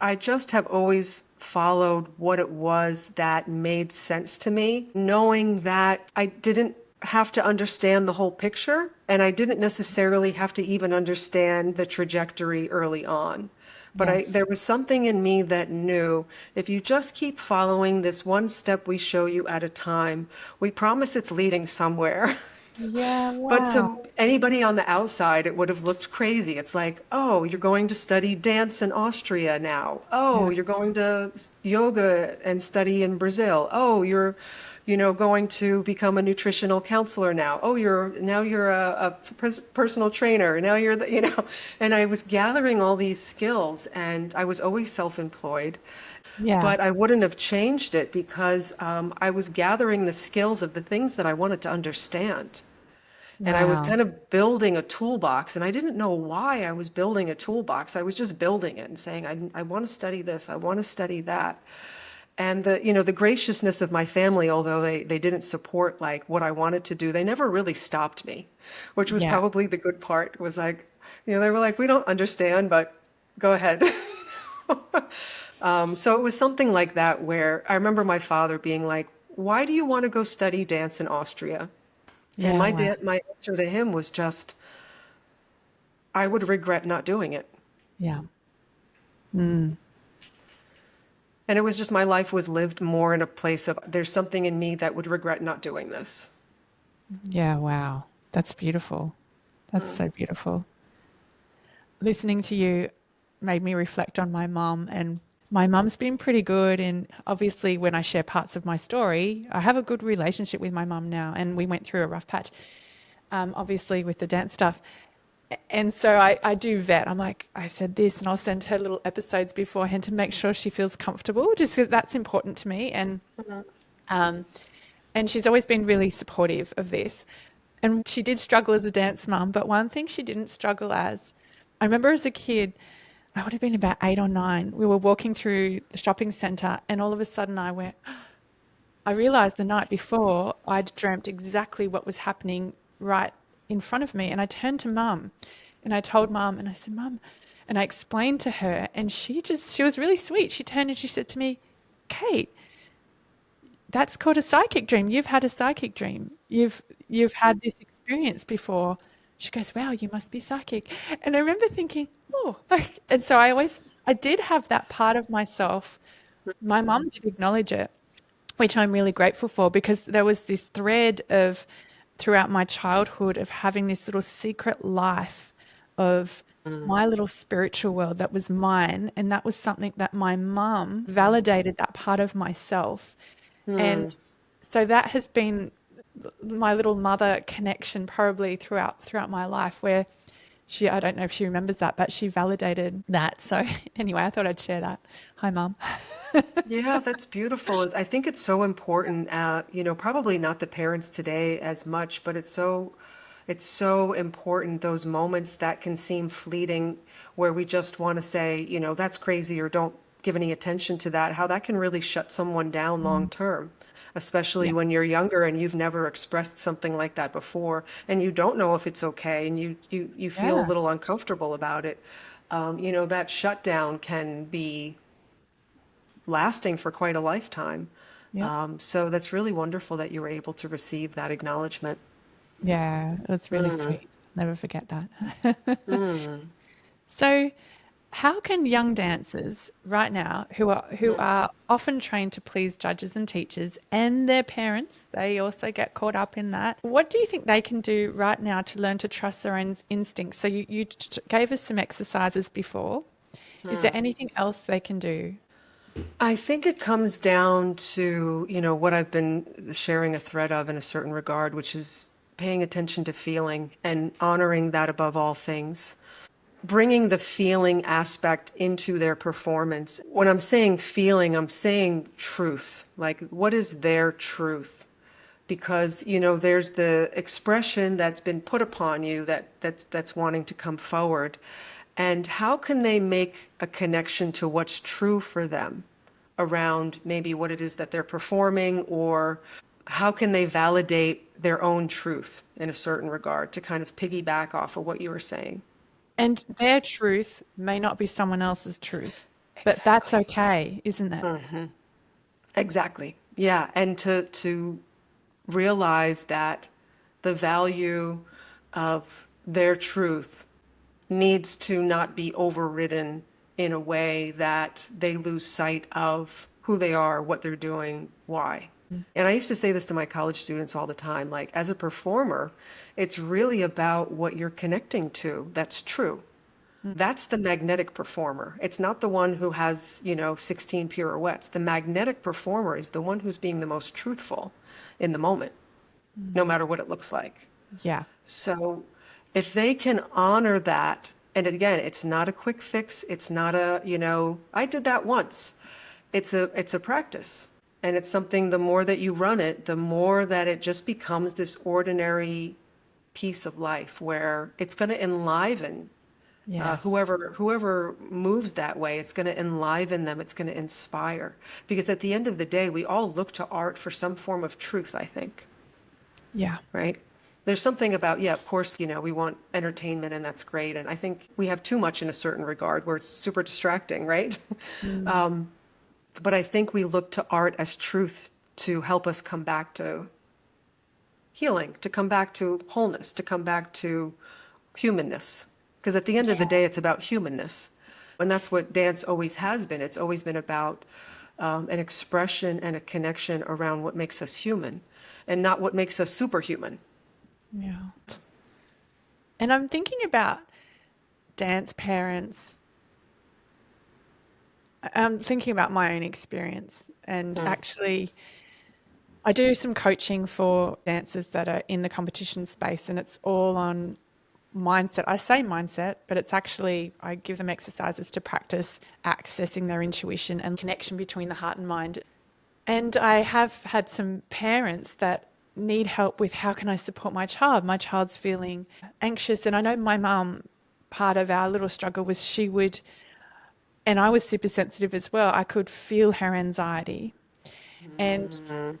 I just have always followed what it was that made sense to me, knowing that I didn't have to understand the whole picture, and I didn't necessarily have to even understand the trajectory early on. But Yes. there was something in me that knew if you just keep following this one step we show you at a time, we promise it's leading somewhere. Yeah. But Wow. to anybody on the outside, it would have looked crazy. It's like, oh, you're going to study dance in Austria now. Oh, Yeah. you're going to yoga and study in Brazil. Oh, you're going to become a nutritional counselor now. Oh, you're a personal trainer. Now you're and I was gathering all these skills, and I was always self-employed, Yeah. but I wouldn't have changed it because I was gathering the skills of the things that I wanted to understand. And I was Wow. kind of building a toolbox, and I didn't know why I was building a toolbox. I was just building it and saying, I want to study this, I want to study that. And the graciousness of my family, although they didn't support like what I wanted to do, they never really stopped me, which was Yeah. probably the good part, was like, they were like, we don't understand, but go ahead. So it was something like that where I remember my father being like, why do you want to go study dance in Austria? And Yeah. Wow. my answer to him was just, I would regret not doing it. Yeah. Mm. And it was just my life was lived more in a place of there's something in me that would regret not doing this. Yeah. Wow. That's beautiful. That's so beautiful. Listening to you made me reflect on my mum, and my mum's been pretty good. And obviously, when I share parts of my story, I have a good relationship with my mum now, and we went through a rough patch, obviously, with the dance stuff. And so I do vet. I'm like, I said this, and I'll send her little episodes beforehand to make sure she feels comfortable, just 'cause that's important to me. Um, and she's always been really supportive of this. And she did struggle as a dance mum, but one thing she didn't struggle as, I remember as a kid, I would have been about 8 or 9. We were walking through the shopping centre, and all of a sudden I realised the night before I'd dreamt exactly what was happening right in front of me. And I turned to mum and I told mum, and I said, Mum, and I explained to her, and she was really sweet. She turned and she said to me, Kate, that's called a psychic dream. You've had a psychic dream. You've had this experience before. She goes, wow, you must be psychic. And I remember thinking, oh, and so I did have that part of myself. My mum did acknowledge it, which I'm really grateful for, because there was this thread of throughout my childhood of having this little secret life of my little spiritual world that was mine. And that was something that my mum validated, that part of myself. And so that has been my little mother connection probably throughout my life, where I don't know if she remembers that, but she validated that. So anyway, I thought I'd share that. Hi, Mum. Yeah, that's beautiful. I think it's so important, probably not the parents today as much, but it's so important, those moments that can seem fleeting where we just want to say, that's crazy, or don't give any attention to that, how that can really shut someone down long Mm. term, especially Yeah. when you're younger and you've never expressed something like that before and you don't know if it's okay and you feel a Yeah. little uncomfortable about it. That shutdown can be lasting for quite a lifetime. Yep. So that's really wonderful that you were able to receive that acknowledgement. Yeah. It was really Mm, sweet. Never forget that. mm, So, how can young dancers right now, who mm. are often trained to please judges and teachers and their parents, they also get caught up in that. What do you think they can do right now to learn to trust their own instincts? So you gave us some exercises before. Is there anything else they can do? I think it comes down to, what I've been sharing a thread of in a certain regard, which is paying attention to feeling and honoring that above all things. Bringing the feeling aspect into their performance. When I'm saying feeling, I'm saying truth. Like, what is their truth? Because, there's the expression that's been put upon you that's wanting to come forward. And how can they make a connection to what's true for them around maybe what it is that they're performing, or how can they validate their own truth in a certain regard, to kind of piggyback off of what you were saying? And their truth may not be someone else's truth, but that's Exactly. okay, isn't it? Exactly. Yeah. And to realize that the value of their truth needs to not be overridden in a way that they lose sight of who they are, what they're doing, why. And I used to say this to my college students all the time, like, as a performer, it's really about what you're connecting to that's true. That's the magnetic performer. It's not the one who has, 16 pirouettes. The magnetic performer is the one who's being the most truthful. in the moment, no matter what it looks like. Yeah. So if they can honor that, and again, it's not a quick fix, it's not a, I did that once. It's a practice. And it's something, the more that you run it, the more that it just becomes this ordinary piece of life where it's going to enliven Yes. whoever moves that way. It's going to enliven them. It's going to inspire. Because at the end of the day, we all look to art for some form of truth, I think, Yeah. right? There's something about, yeah, of course, we want entertainment and that's great. And I think we have too much in a certain regard where it's super distracting, right? Mm. But I think we look to art as truth to help us come back to healing, to come back to wholeness, to come back to humanness. Because at the end of the Yeah. day, it's about humanness. And that's what dance always has been. It's always been about an expression and a connection around what makes us human and not what makes us superhuman. Yeah. And I'm thinking about dance parents. I'm thinking about my own experience, and Mm. actually, I do some coaching for dancers that are in the competition space, and it's all on mindset. I say mindset, but it's actually, I give them exercises to practice accessing their intuition and connection between the heart and mind. And I have had some parents that need help with how can I support my child? My child's feeling anxious. And I know my mum, part of our little struggle was she would, and I was super sensitive as well, I could feel her anxiety. And Mm.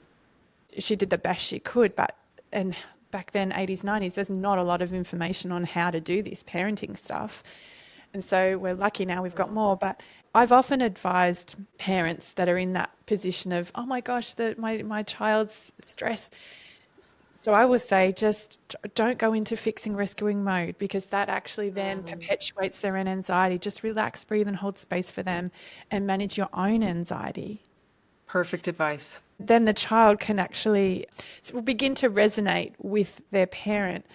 she did the best she could, but and back then 80s 90s there's not a lot of information on how to do this parenting stuff, and so we're lucky now we've got more. But I've often advised parents that are in that position of, oh my gosh, that my child's stressed, so I will say just don't go into fixing rescuing mode, because that actually then perpetuates their own anxiety. Just relax, breathe, and hold space for them and manage your own anxiety. Perfect advice. Then the child can actually will begin to resonate with their parent.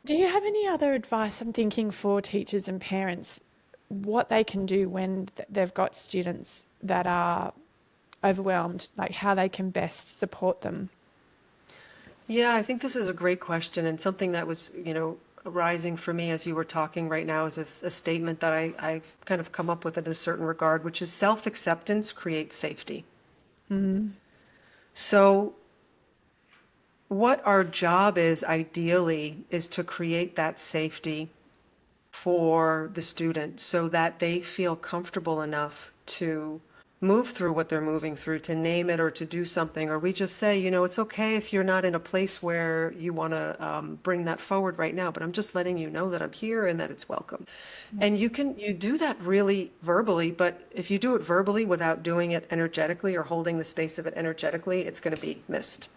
Do you have any other advice? I'm thinking for teachers and parents, what they can do when they've got students that are overwhelmed, like how they can best support them. Yeah, I think this is a great question and something that was, arising for me as you were talking right now is a statement that I've kind of come up with in a certain regard, which is self-acceptance creates safety. Mm, So what our job is ideally is to create that safety for the student so that they feel comfortable enough to move through what they're moving through, to name it or to do something. Or we just say, it's okay if you're not in a place where you want to bring that forward right now, but I'm just letting you know that I'm here and that it's welcome. And you do that really verbally, but if you do it verbally without doing it energetically or holding the space of it energetically, it's going to be missed.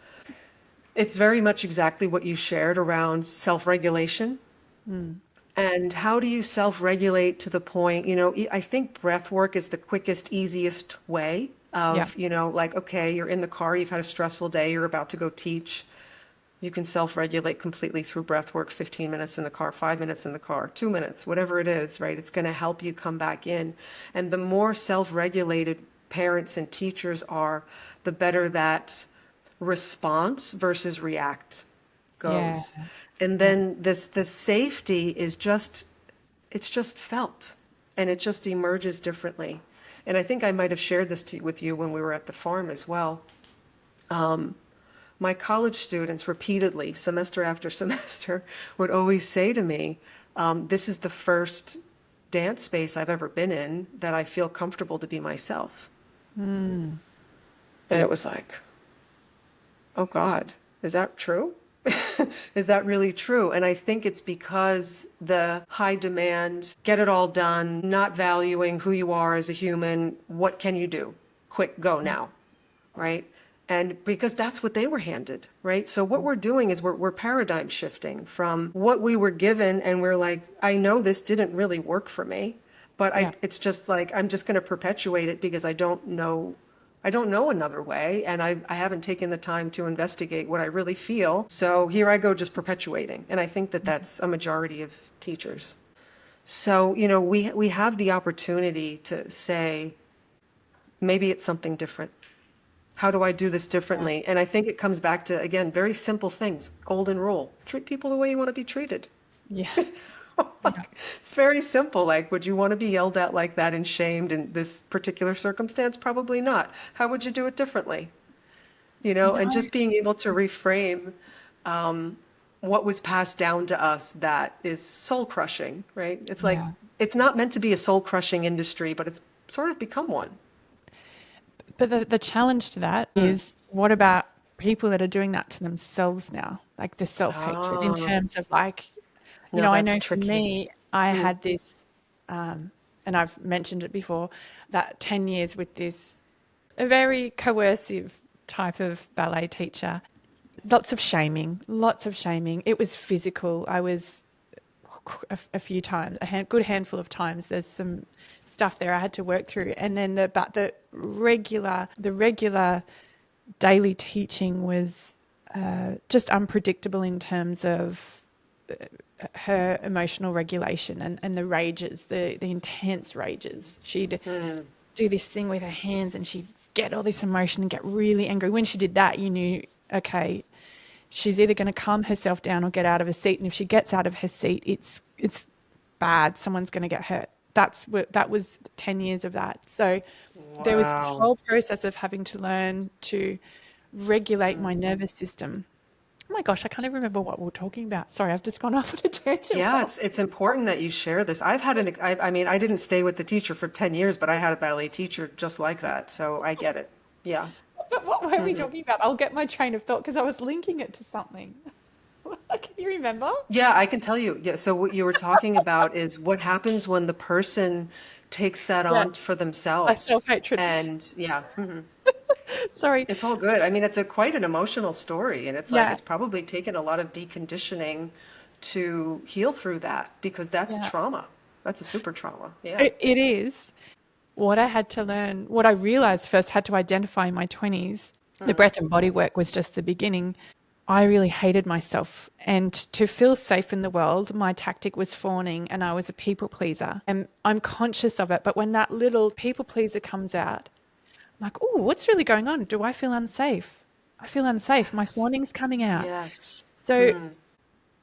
It's very much exactly what you shared around self-regulation. mm, And how do you self-regulate to the point, I think breath work is the quickest, easiest way yeah. of, like, okay, you're in the car, you've had a stressful day, you're about to go teach. You can self-regulate completely through breath work, 15 minutes in the car, 5 minutes in the car, 2 minutes, whatever it is, right? It's going to help you come back in. And the more self-regulated parents and teachers are, the better that response versus react Yeah. goes. And Yeah. then this safety is just, it's just felt and it just emerges differently. And I think I might have shared this with you when we were at the farm as well. My college students repeatedly, semester after semester, would always say to me, this is the first dance space I've ever been in that I feel comfortable to be myself. Mm, And it was like, oh God, is that true? Is that really true? And I think it's because the high demand, get it all done, not valuing who you are as a human, what can you do? Quick, go now, right? And because that's what they were handed, right? So what we're doing is we're paradigm shifting from what we were given, and we're like, I know this didn't really work for me, but yeah. it's just like, I'm just going to perpetuate it because I don't know another way, and I haven't taken the time to investigate what I really feel. So here I go, just perpetuating. And I think that that's a majority of teachers. So, we have the opportunity to say, maybe it's something different. How do I do this Yeah. differently? And I think it comes back to, again, very simple things. Golden rule. Treat people the way you want to be treated. Yeah. Yeah. Like, it's very simple. Like, would you want to be yelled at like that and shamed in this particular circumstance? Probably not. How would you do it differently? You And know, just being able to reframe what was passed down to us that is soul crushing, right? It's like, yeah. it's not meant to be a soul crushing industry, but it's sort of become one. But the challenge to that Mm. is what about people that are doing that to themselves now? Like the self-hatred in Oh, terms of like, no, I that's know for tricky. me, I Mm. had this, and I've mentioned it before, that 10 years with this a very coercive type of ballet teacher. Lots of shaming, lots of shaming. It was physical. I was a few times, good handful of times. There's some stuff there I had to work through, and then the regular daily teaching was just unpredictable in terms of her emotional regulation and the rages, the intense rages. She'd Mm. do this thing with her hands and she'd get all this emotion and get really angry. When she did that, you knew, okay, she's either going to calm herself down or get out of her seat. And if she gets out of her seat, it's bad. Someone's going to get hurt. That was 10 years of that. So there was this Wow. whole process of having to learn to regulate my nervous system. Oh my gosh, I can't even remember what we were talking about. Sorry, I've just gone off on a tangent. Yeah, Wow. it's important that you share this. I've had I mean, I didn't stay with the teacher for 10 years, but I had a ballet teacher just like that. So I get it. Yeah. But what were we Hmm. talking about? I'll get my train of thought because I was linking it to something. Can you remember? Yeah, I can tell you. Yeah, so what you were talking about is what happens when the person takes that Yeah, on for my themselves. self-hatred. And yeah, Sorry. it's all good. I mean, it's a quite an emotional story, and it's like Yeah, it's probably taken a lot of deconditioning to heal through that because that's yeah. trauma. That's a super trauma. Yeah. It is. What I had to learn, what I realized first, had to identify in my 20s. The breath and body work was just the beginning. I really hated myself. And to feel safe in the world, my tactic was fawning and I was a people pleaser. And I'm conscious of it. But when that little people pleaser comes out, I'm like, oh, what's really going on? Do I feel unsafe? I feel unsafe. My Yes. fawning's coming out. Yes. So Mm.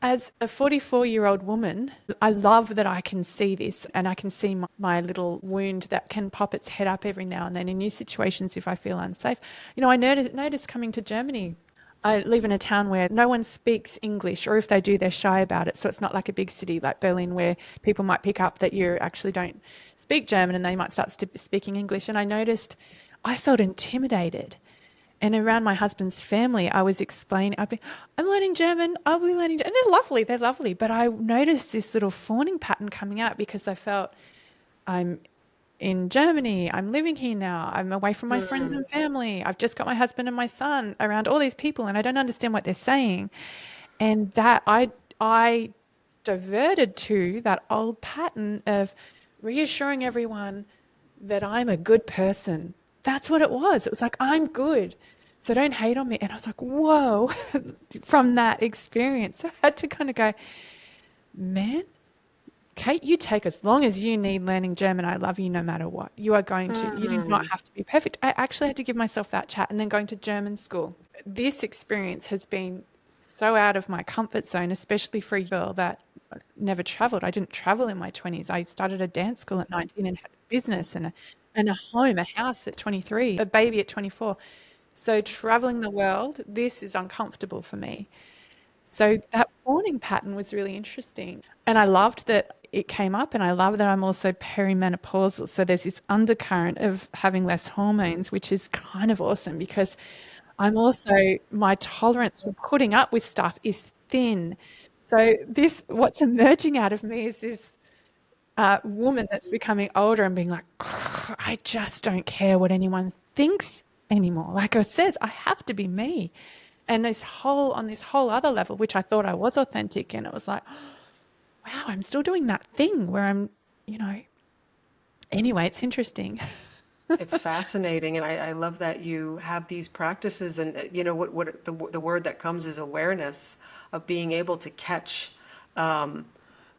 as a 44-year-old woman, I love that I can see this and I can see my little wound that can pop its head up every now and then in new situations if I feel unsafe. I noticed coming to Germany. I live in a town where no one speaks English, or if they do, they're shy about it. So it's not like a big city like Berlin where people might pick up that you actually don't speak German and they might start speaking English. And I noticed I felt intimidated. And around my husband's family, I was explaining, I'm learning German, I'll be learning, and they're lovely. But I noticed this little fawning pattern coming out because I felt I'm in Germany, I'm living here now, I'm away from my friends Mm. and family, I've just got my husband and my son around all these people, and I don't understand what they're saying. And that I diverted to that old pattern of reassuring everyone that I'm a good person. That's what it was. It was like, I'm good. So don't hate on me. And I was like, whoa, from that experience. So I had to kind of go, man, Kate, you take as long as you need learning German. I love you no matter what. You do not Mm. have to be perfect. I actually had to give myself that chat and then going to German school. This experience has been so out of my comfort zone, especially for a girl that never traveled. I didn't travel in my 20s. I started a dance school at 19 and had a business and a home, a house at 23, a baby at 24. So traveling the world, this is uncomfortable for me. So that fawning pattern was really interesting. And I loved that it came up, and I love that I'm also perimenopausal. So there's this undercurrent of having less hormones, which is kind of awesome because my tolerance for putting up with stuff is thin. So what's emerging out of me is this woman that's becoming older and being like, I just don't care what anyone thinks anymore. Like it says, I have to be me. And on this whole other level, which I thought I was authentic, and it was like, wow, I'm still doing that thing where you know, anyway, it's interesting. It's fascinating, and I love that you have these practices. And the word that comes is awareness of being able to catch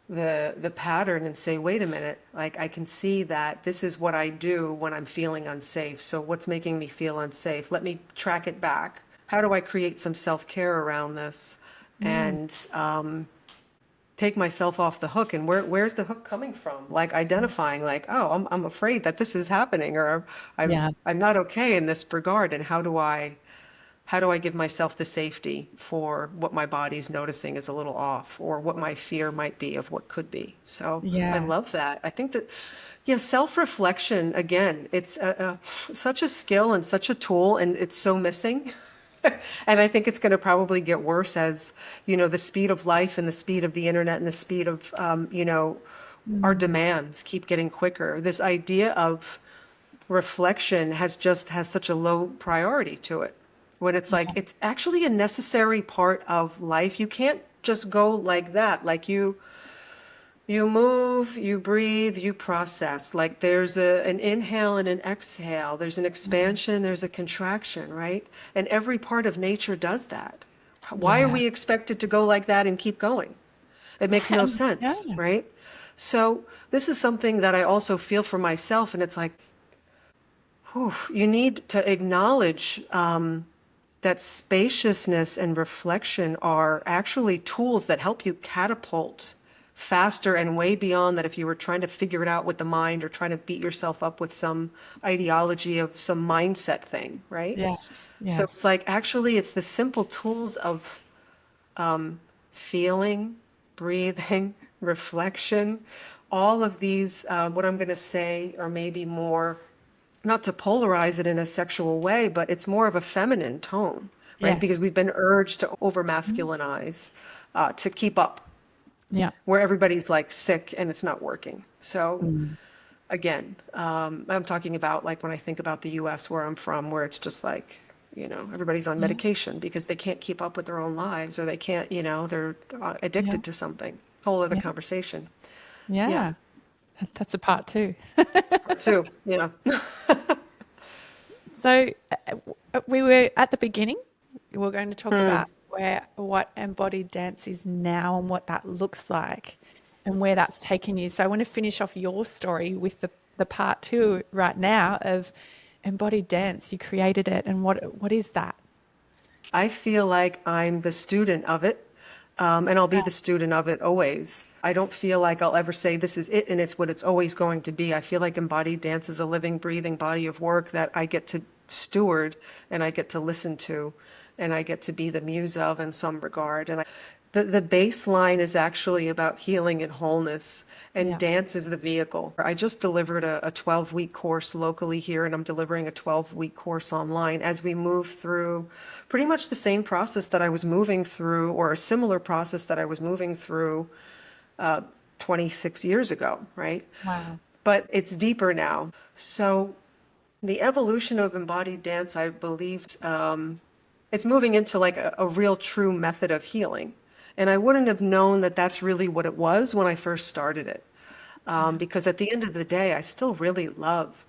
the pattern and say, wait a minute, like I can see that this is what I do when I'm feeling unsafe. So what's making me feel unsafe? Let me track it back. How do I create some self-care around this Mm. and take myself off the hook? And where's the hook coming from? Like identifying like, oh, I'm afraid that this is happening, or Yeah. I'm not okay in this regard. And how do I give myself the safety for what my body's noticing is a little off, or what my fear might be of what could be? So I Yeah. love that. I think that, yeah, self-reflection, again, it's such a skill and such a tool, and it's so missing. And I think it's going to probably get worse as, the speed of life and the speed of the internet and the speed of, our Mm. demands keep getting quicker. This idea of reflection has such a low priority to it, when it's like Yeah. it's actually a necessary part of life. You can't just go like that. Like you move, you breathe, you process. Like there's an inhale and an exhale. There's an Mm. expansion, there's a contraction, right? And every part of nature does that. Why are Yeah. we expected to go like that and keep going? It makes no Yeah. sense, right? So this is something that I also feel for myself, and it's like, whew, you need to acknowledge that spaciousness and reflection are actually tools that help you catapult faster and way beyond that if you were trying to figure it out with the mind, or trying to beat yourself up with some ideology of some mindset thing, right? Yes. So Yes. it's like actually it's the simple tools of feeling, breathing, reflection, all of these, what I'm going to say are maybe more, not to polarize it in a sexual way, but it's more of a feminine tone, right? Because Yes. we've been urged to over Mm. masculinize, to keep up, Yeah. where everybody's like sick and it's not working. So Mm. again, I'm talking about like when I think about the US where I'm from, where it's just like, everybody's on Yeah. medication because they can't keep up with their own lives, or they can't, they're Yeah. addicted to something. Whole other Yeah. conversation. Yeah. Yeah. That's a part too. Part two. Yeah. So we were at the beginning. We're going to talk Hmm. about what embodied dance is now and what that looks like and where that's taken you. So I want to finish off your story with the part two right now of embodied dance. You created it, and what is that? I feel like I'm the student of it, and I'll be the student of it always. I don't feel like I'll ever say this is it and it's what it's always going to be. I feel like embodied dance is a living, breathing body of work that I get to steward, and I get to listen to, and I get to be the muse of in some regard. And the baseline is actually about healing and wholeness, and Yeah. dance is the vehicle. I just delivered a 12-week course locally here, and I'm delivering a 12-week course online as we move through pretty much the same process that I was moving through, or a similar process that I was moving through 26 years ago, right? Wow. But it's deeper now. So the evolution of embodied dance, I believe, it's moving into like a real true method of healing. And I wouldn't have known that that's really what it was when I first started it. Yeah. Because at the end of the day, I still really love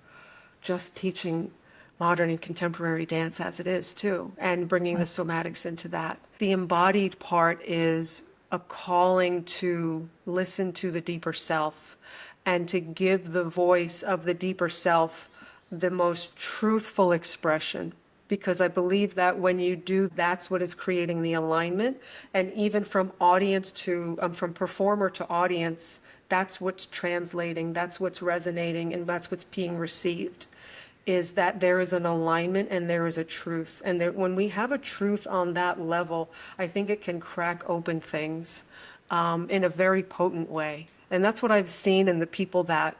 just teaching modern and contemporary dance as it is too, and bringing the Wow. somatics into that. The embodied part is a calling to listen to the deeper self, and to give the voice of the deeper self the most truthful expression. Because I believe that when you do, that's what is creating the alignment. And even from audience to, from performer to audience, that's what's translating, that's what's resonating, and that's what's being received, is that there is an alignment and there is a truth. And that when we have a truth on that level, I think it can crack open things in a very potent way. And that's what I've seen in the people that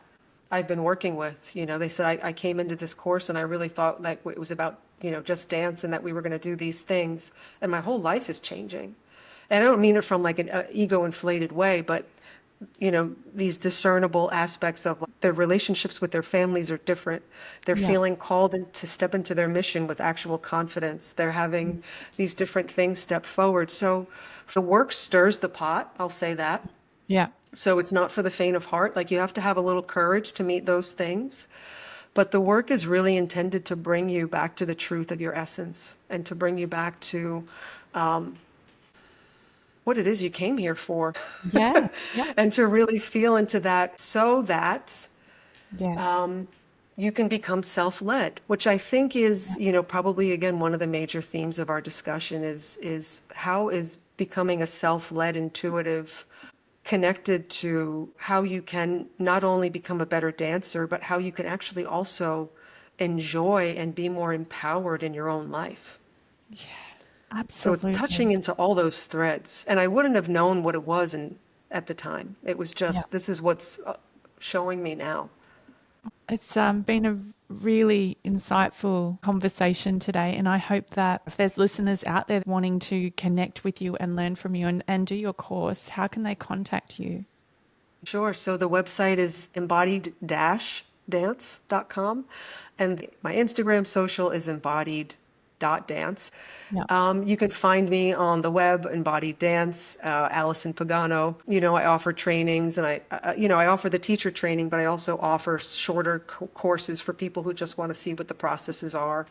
I've been working with. They said, I came into this course and I really thought like it was about, just dance, and that we were going to do these things. And my whole life is changing. And I don't mean it from like an ego inflated way, but these discernible aspects of their relationships with their families are different. They're Yeah. feeling called to step into their mission with actual confidence. They're having these different things step forward. So the work stirs the pot, I'll say that. Yeah. So it's not for the faint of heart. Like you have to have a little courage to meet those things. But the work is really intended to bring you back to the truth of your essence, and to bring you back to what it is you came here for. Yeah. Yeah. And to really feel into that so that Yes. you can become self-led, which I think is, probably again one of the major themes of our discussion is how is becoming a self-led intuitive connected to how you can not only become a better dancer, but how you can actually also enjoy and be more empowered in your own life. Yeah. So it's touching Absolutely. into all those threads. And I wouldn't have known what it was at the time. It was Yeah. just, this is what's showing me now. It's been a really insightful conversation today, and I hope that if there's listeners out there wanting to connect with you and learn from you and do your course, how can they contact you? Sure. So the website is embodied-dance.com. And my Instagram social is embodied.dance. Yeah. You can find me on the web, Embodied Dance, Alison Pagano. I offer trainings and I offer the teacher training, but I also offer shorter courses for people who just want to see what the processes are.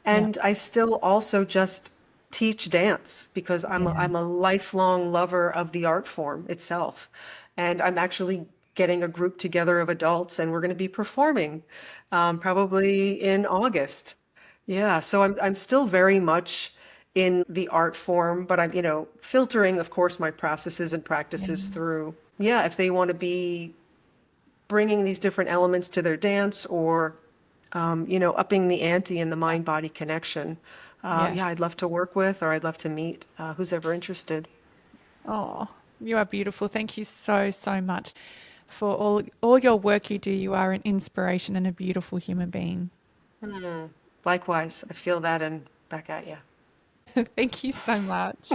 Yeah. And I still also just teach dance because Yeah. I'm a lifelong lover of the art form itself. And I'm actually getting a group together of adults and we're going to be performing probably in August. Yeah, so I'm still very much in the art form, but I'm, filtering, of course, my processes and Yeah. practices through, yeah, if they want to be bringing these different elements to their dance or, upping the ante in the mind-body connection. Yeah, Yes. I'd love to work with or I'd love to meet who's ever interested. Oh, you are beautiful. Thank you so, so much for all your work you do. You are an inspiration and a beautiful human being. Likewise, I feel that and back at you. Thank you so much.